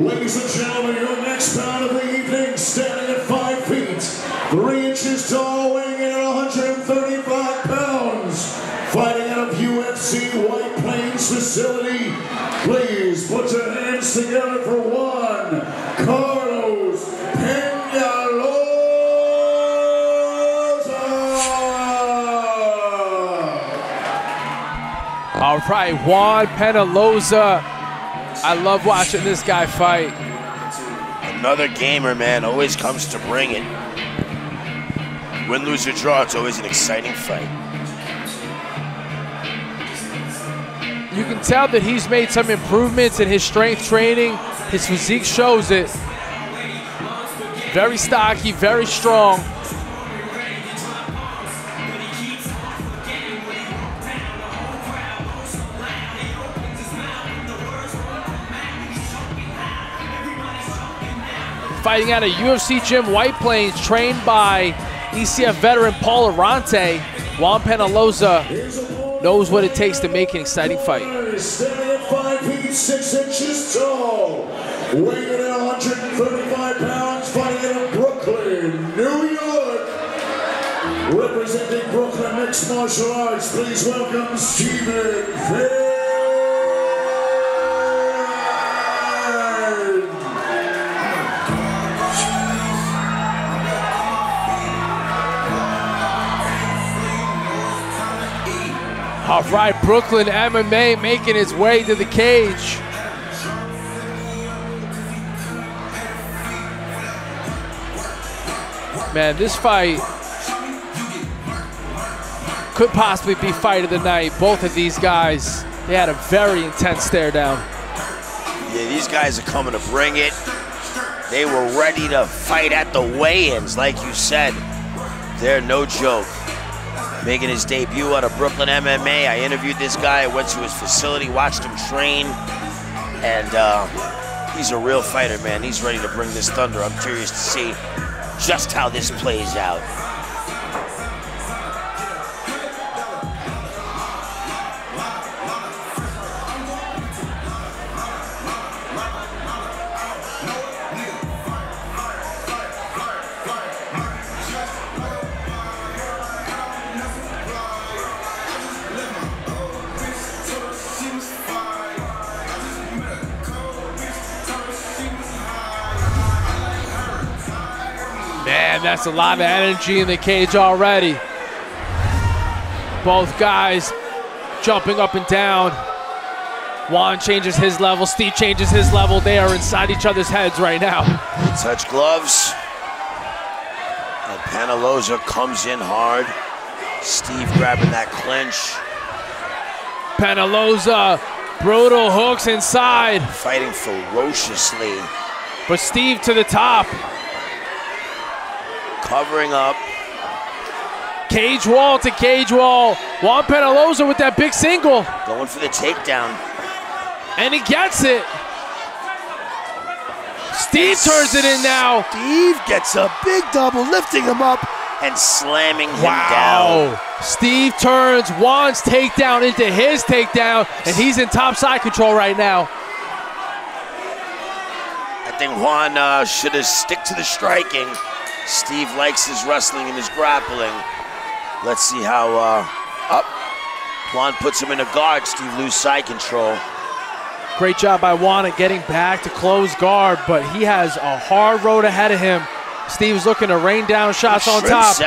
Ladies and gentlemen, your next bout of the evening, standing at 5 feet, 3 inches tall, weighing in at 135 pounds, fighting out of UFC White Plains facility. Please put your hands together for Juan Penaloza. All right, Juan Penaloza. I love watching this guy fight. Another gamer, man, always comes to bring it. Win, lose, or draw, it's always an exciting fight. You can tell that he's made some improvements in his strength training. His physique shows it. Very stocky, very strong. Fighting out of UFC Gym White Plains, trained by ECF veteran Paul Arante. Juan Penaloza knows what it takes to make an exciting fight. Standing at 5 feet 6 inches tall, weighing in at 135 pounds, fighting out of Brooklyn, New York. Representing Brooklyn Mixed Martial Arts, please welcome Stephen Phelan. All right, Brooklyn MMA making its way to the cage. Man, this fight could possibly be fight of the night. Both of these guys, they had a very intense stare down. Yeah, these guys are coming to bring it. They were ready to fight at the weigh-ins, like you said. They're no joke. Making his debut out of Brooklyn MMA. I interviewed this guy, I went to his facility, watched him train, and he's a real fighter, man. He's ready to bring this thunder. I'm curious to see just how this plays out. Man, that's a lot of energy in the cage already. Both guys jumping up and down. Juan changes his level, Steve changes his level. They are inside each other's heads right now. Touch gloves. And Penaloza comes in hard. Steve grabbing that clinch. Penaloza, brutal hooks inside. Fighting ferociously. But Steve to the top. Covering up. Cage wall to cage wall. Juan Penaloza with that big single. Going for the takedown. And he gets it. Steve turns it in now. Steve gets a big double, lifting him up and slamming him down. Steve turns Juan's takedown into his takedown, and he's in top side control right now. I think Juan should have stick to the striking. Steve likes his wrestling and his grappling. Let's see how up. Juan puts him in a guard. Steve loses side control. Great job by Juan at getting back to close guard, but he has a hard road ahead of him. Steve's looking to rain down shots on top.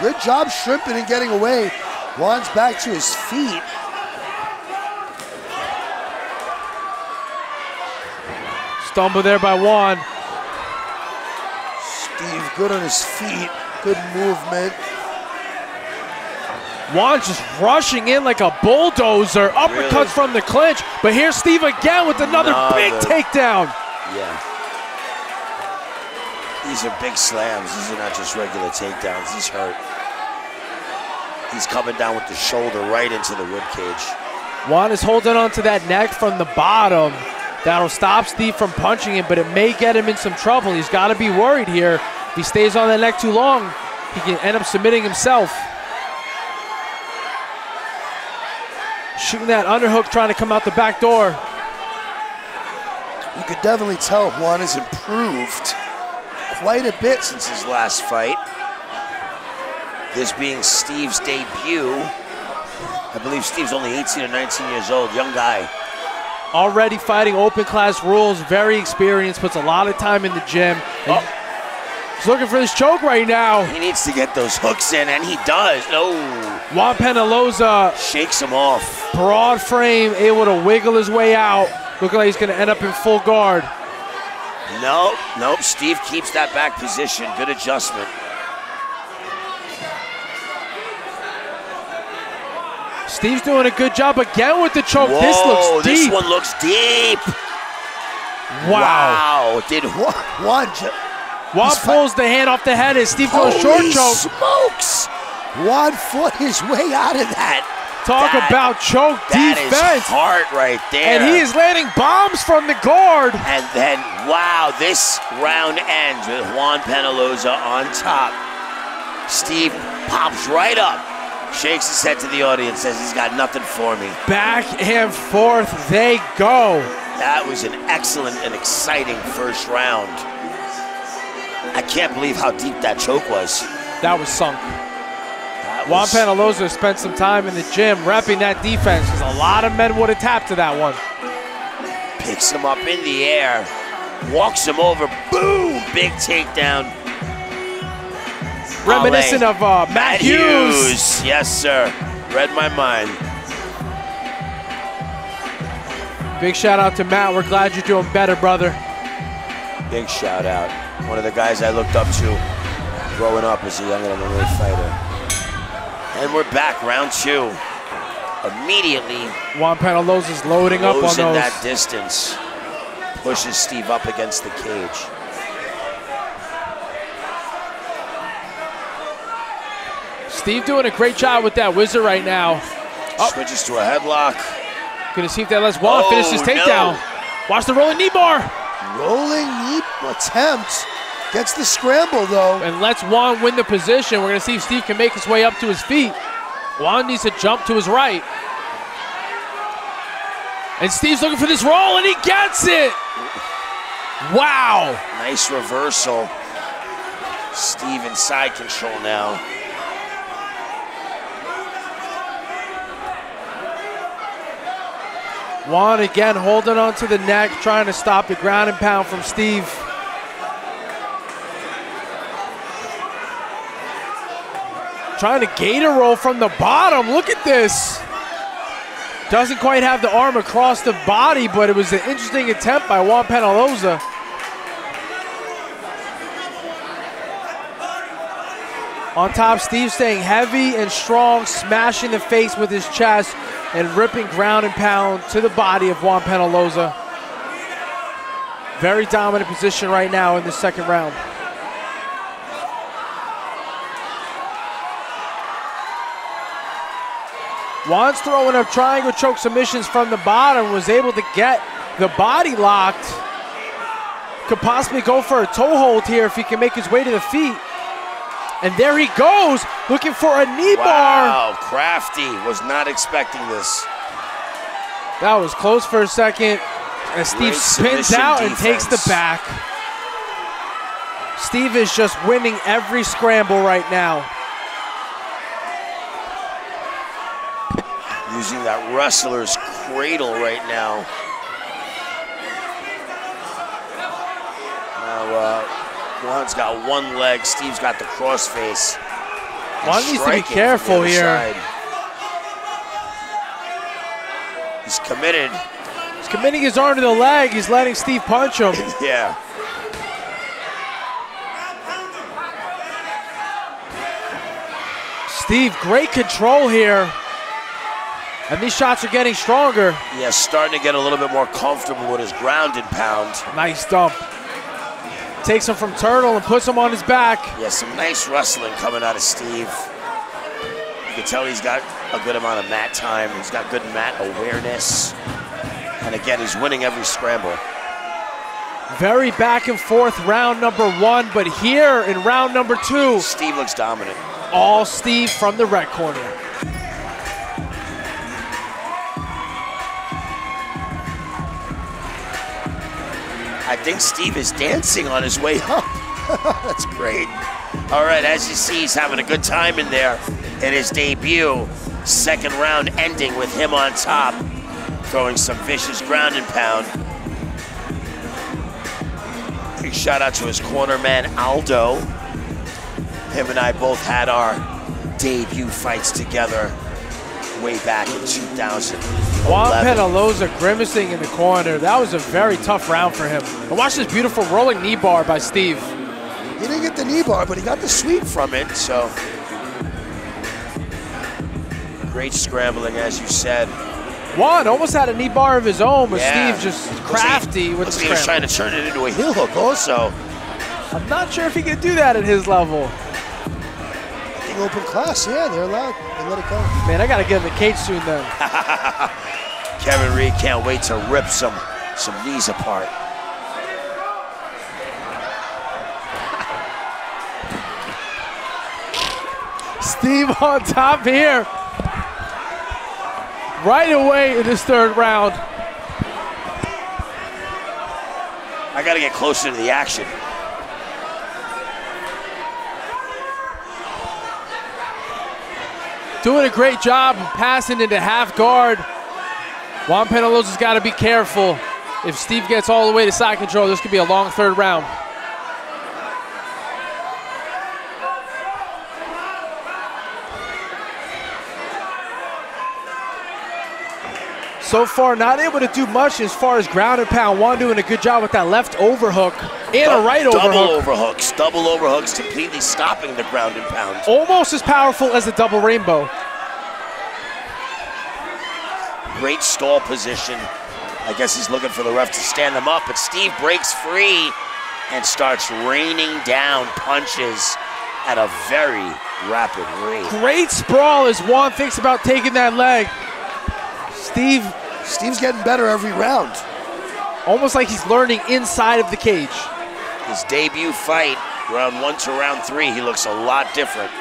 Good job shrimping and getting away. Juan's back to his feet. Stumble there by Juan. Steve good on his feet, good movement. Juan just rushing in like a bulldozer. Uppercuts from the clinch, but here's Steve again with another big takedown. Yeah. These are big slams. These are not just regular takedowns. He's hurt. He's coming down with the shoulder right into the ribcage. Juan is holding onto that neck from the bottom. That'll stop Steve from punching him, but it may get him in some trouble. He's got to be worried here. If he stays on that neck too long, he can end up submitting himself. Shooting that underhook, trying to come out the back door. You could definitely tell Juan has improved quite a bit since his last fight. This being Steve's debut. I believe Steve's only 18 or 19 years old, young guy. Already fighting open class rules, very experienced, puts a lot of time in the gym. He's looking for this choke right now. He needs to get those hooks in, and he does. Oh. Juan Penaloza shakes him off. Broad frame, able to wiggle his way out. Looking like he's going to end up in full guard. Nope. Steve keeps that back position. Good adjustment. Steve's doing a good job again with the choke. Whoa, this looks deep. This one looks deep. Wow. Did Juan pulls the hand off the head as Steve goes short choke. Smokes. Juan fought his way out of that. Talk about choke defense. That is hard right there. And he is landing bombs from the guard. And then, wow, this round ends with Juan Penaloza on top. Steve pops right up, shakes his head to the audience, says he's got nothing for me. Back and forth they go. That was an excellent and exciting first round. I can't believe how deep that choke was. That was sunk. Juan Penaloza spent some time in the gym repping that defense because a lot of men would have tapped to that one. Picks him up in the air, walks him over, boom, big takedown. Reminiscent of Matt Hughes. Yes, sir. Read my mind. Big shout out to Matt. We're glad you're doing better, brother. Big shout out. One of the guys I looked up to growing up as a young MMA fighter. And we're back, round two. Immediately, Juan Penaloza's loading up on those. Closing that distance. Pushes Steve up against the cage. Steve doing a great job with that wizard right now. Switches to a headlock. Gonna see if that lets Juan finish his takedown. No. Watch the rolling knee bar. Rolling knee attempt. Gets the scramble, though. And lets Juan win the position. We're going to see if Steve can make his way up to his feet. Juan needs to jump to his right. And Steve's looking for this roll, and he gets it! Wow! Nice reversal. Steve in side control now. Juan again holding on to the neck, trying to stop the ground and pound from Steve. Trying to gator roll from the bottom. Look at this. Doesn't quite have the arm across the body, but it was an interesting attempt by Juan Penaloza. On top, Steve staying heavy and strong, smashing the face with his chest and ripping ground and pound to the body of Juan Penaloza. Very dominant position right now in the second round. Juan's throwing up triangle choke submissions from the bottom, was able to get the body locked. Could possibly go for a toe hold here if he can make his way to the feet. And there he goes, looking for a knee bar. Wow, crafty, was not expecting this. That was close for a second. As Steve spins out and takes the back. Steve is just winning every scramble right now. Using that wrestler's cradle right now. Now, Juan's got one leg, Steve's got the crossface. Juan needs to be careful here. He's committed. He's committing his arm to the leg. He's letting Steve punch him. Yeah. Steve, great control here. And these shots are getting stronger. Yeah, starting to get a little bit more comfortable with his ground and pound. Nice dump. Takes him from turtle and puts him on his back. Yeah, some nice wrestling coming out of Steve. You can tell he's got a good amount of mat time. He's got good mat awareness. And again, he's winning every scramble. Very back and forth round number one, but here in round number two, Steve looks dominant. All Steve from the red corner. I think Steve is dancing on his way up. That's great. All right, as you see, he's having a good time in there in his debut. Second round ending with him on top, throwing some vicious ground and pound. Big shout out to his corner man, Aldo. Him and I both had our debut fights together way back in 2011. Juan Penaloza grimacing in the corner. That was a very tough round for him. And watch this beautiful rolling knee bar by Steve. He didn't get the knee bar, but he got the sweep from it, so. Great scrambling, as you said. Juan almost had a knee bar of his own, but Steve just crafty with the scramble. He was trying to turn it into a heel hook also. I'm not sure if he could do that at his level. I think open class, yeah, they're allowed. They let it go. Man, I got to get in the cage soon then. Kevin Reed can't wait to rip some knees apart. Steve on top here. Right away in this third round. I got to get closer to the action. Doing a great job passing into half guard. Juan Penaloza's got to be careful. If Steve gets all the way to side control, this could be a long third round. So far, not able to do much as far as ground and pound. Juan doing a good job with that left overhook and a right overhook. Double overhooks, completely stopping the ground and pound. Almost as powerful as the double rainbow. Great stall position. I guess he's looking for the ref to stand him up, but Steve breaks free and starts raining down punches at a very rapid rate. Great sprawl as Juan thinks about taking that leg. Steve's getting better every round. Almost like he's learning inside of the cage. His debut fight, round 1 to round 3, he looks a lot different.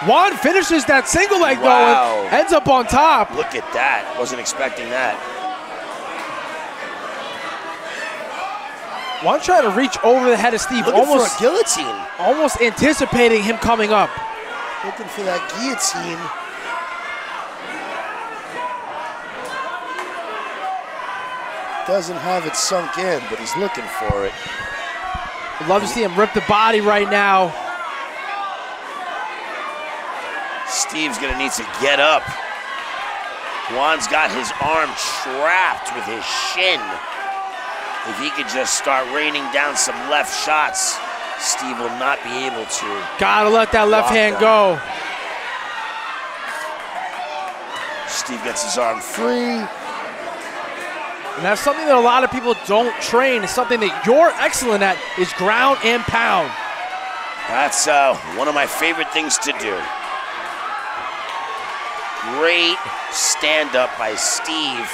Juan finishes that single leg though and ends up on top. Look at that, wasn't expecting that. Juan trying to reach over the head of Steve. Looking for a guillotine. Almost anticipating him coming up. Looking for that guillotine. Doesn't have it sunk in, but he's looking for it. I'd love to see him rip the body right now. Steve's gonna need to get up. Juan's got his arm trapped with his shin. If he could just start raining down some left shots, Steve will not be able to. Gotta let that left hand go. Steve gets his arm free. And that's something that a lot of people don't train. It's something that you're excellent at, is ground and pound. That's one of my favorite things to do. Great stand-up by Steve.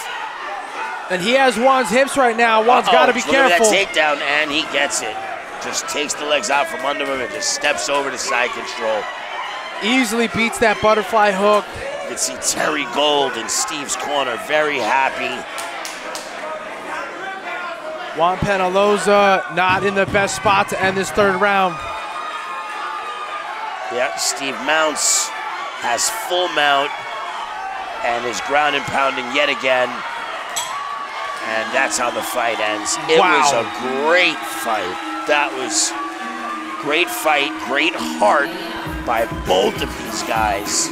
And he has Juan's hips right now. Juan's got to be careful. Look at that takedown, and he gets it. Just takes the legs out from under him and just steps over to side control. Easily beats that butterfly hook. You can see Terry Gold in Steve's corner, very happy. Juan Penaloza not in the best spot to end this third round. Yeah, Steve mounts, has full mount, and is ground and pounding yet again. And that's how the fight ends. It was a great fight. That was great fight, great heart by both of these guys.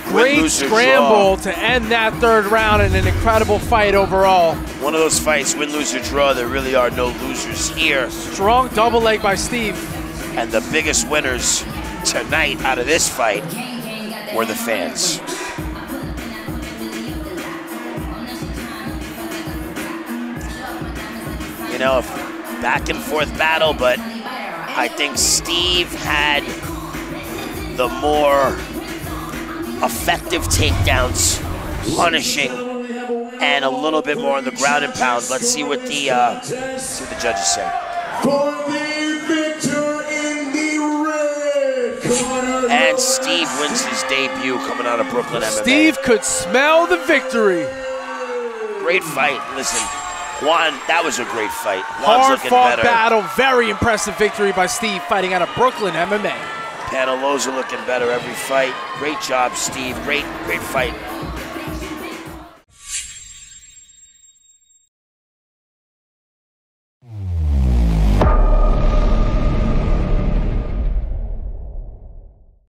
Great scramble to end that third round and an incredible fight overall. One of those fights, win, lose, or draw, there really are no losers here. Strong double leg by Steve. And the biggest winners tonight out of this fight were the fans. You know, back and forth battle, but I think Steve had the more effective takedowns, punishing, and a little bit more on the ground and pound. Let's see what the judges say. For the victor in the red corner. And Steve wins his debut coming out of Brooklyn MMA. Steve could smell the victory. Great fight. Listen, Juan, that was a great fight. Juan's looking Hard-fought better. battle. Very impressive victory by Steve, fighting out of Brooklyn MMA. Penaloza looking better every fight. Great job, Steve. Great fight.